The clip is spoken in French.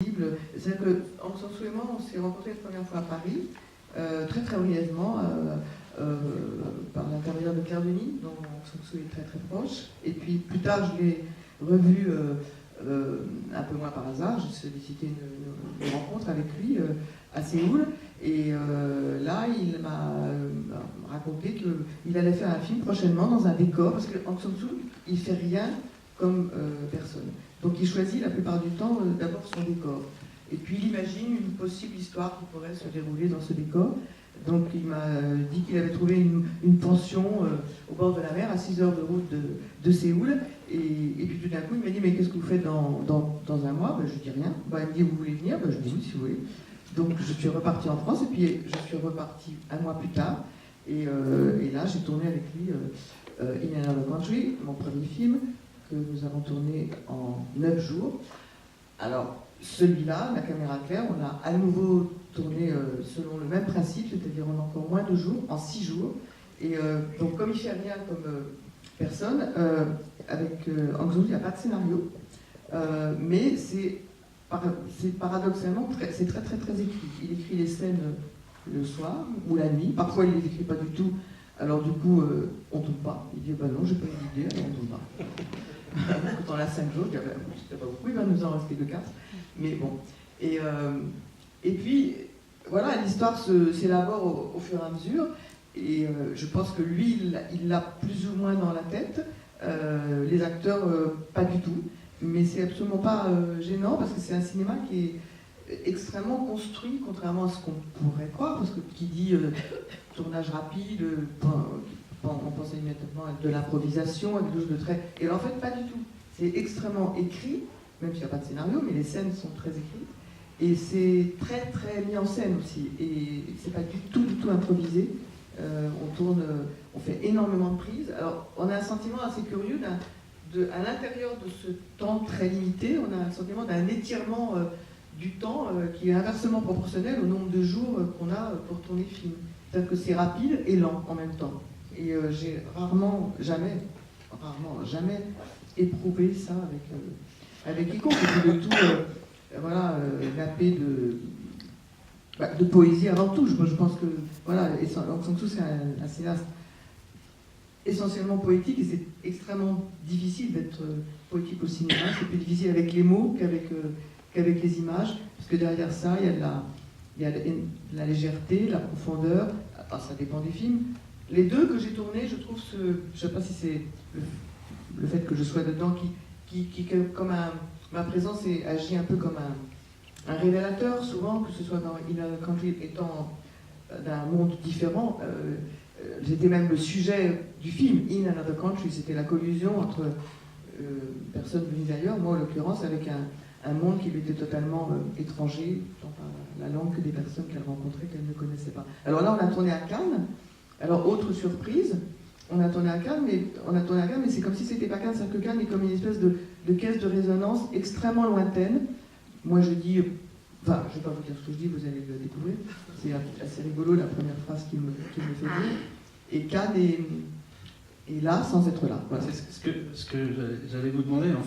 C'est-à-dire que Aung San Suu et moi, on s'est rencontrés la première fois à Paris, très très brièvement, par l'intermédiaire de Claire Denis, dont Aung San Suu est très très proche. Et puis plus tard, je l'ai revu un peu moins par hasard. J'ai sollicité une rencontre avec lui à Séoul. Et là, il m'a raconté qu'il allait faire un film prochainement dans un décor, parce que Aung San Suu, il fait rien comme personne. Donc il choisit la plupart du temps d'abord son décor. Et puis il imagine une possible histoire qui pourrait se dérouler dans ce décor. Donc il m'a dit qu'il avait trouvé une pension au bord de la mer, à 6 heures de route de Séoul. Et puis tout d'un coup, il m'a dit, mais qu'est-ce que vous faites dans un mois? Je dis rien. Il me dit, vous voulez venir? Je dis oui, si vous voulez. Donc je suis reparti en France, et puis je suis reparti un mois plus tard. Et là, j'ai tourné avec lui In Another Country, mon premier film, que nous avons tourné en 9 jours. Alors, celui-là, La caméra claire, on a à nouveau tourné selon le même principe, c'est-à-dire en encore moins de jours, en 6 jours. Et donc, comme il ne fait rien comme personne, avec Aung San Suu, il n'y a pas de scénario, mais c'est paradoxalement, c'est très très très écrit. Il écrit les scènes le soir ou la nuit, parfois il ne les écrit pas du tout, alors du coup, on ne tourne pas. Il dit, bah non, j'ai pas eu d'idée, alors on ne tourne pas. Quand on a 5 jours, je dis, pas beaucoup, il va nous en rester que 4. Mais bon. Et puis, voilà, l'histoire s'élabore au fur et à mesure. Et je pense que lui, il l'a plus ou moins dans la tête. Les acteurs, pas du tout. Mais c'est absolument pas gênant, parce que c'est un cinéma qui est extrêmement construit, contrairement à ce qu'on pourrait croire, parce que qui dit tournage rapide, on pense immédiatement à de l'improvisation, à quelque chose de très... Et en fait, pas du tout. C'est extrêmement écrit, même s'il n'y a pas de scénario, mais les scènes sont très écrites. Et c'est très très mis en scène aussi. Et c'est pas du tout improvisé. On fait énormément de prises. Alors, on a un sentiment assez curieux à l'intérieur de ce temps très limité, on a un sentiment d'un étirement du temps qui est inversement proportionnel au nombre de jours qu'on a pour tourner le film. C'est-à-dire que c'est rapide et lent en même temps. Et j'ai rarement, jamais éprouvé ça avec quiconque. Et puis le tout, nappé de poésie avant tout. Je pense que, voilà, Aung San Suu, c'est un cinéaste essentiellement poétique, et c'est extrêmement difficile d'être poétique au cinéma. C'est plus difficile avec les mots qu'avec les images, parce que derrière ça, il y a la légèreté, la profondeur. Enfin, ça dépend des films. Les deux que j'ai tournés, je trouve je ne sais pas si c'est le fait que je sois dedans qui comme ma présence agit un peu comme un révélateur, souvent, que ce soit dans In Another Country étant d'un monde différent. J'étais même le sujet du film In Another Country, c'était la collusion entre personnes venues d'ailleurs, moi en l'occurrence, avec un monde qui lui était totalement étranger, tant par la langue que des personnes qu'elle rencontrait qu'elle ne connaissait pas. Alors là, on a tourné à Cannes. Alors, autre surprise, on a tourné à Cannes, mais c'est comme si c'était pas Cannes, c'est-à-dire que Cannes est comme une espèce de caisse de résonance extrêmement lointaine. Moi, je dis, enfin, je ne vais pas vous dire ce que je dis, vous allez le découvrir. C'est assez rigolo, la première phrase qui me fait dire. Et Cannes est là sans être là. Voilà. C'est ce que j'allais vous demander, en fait.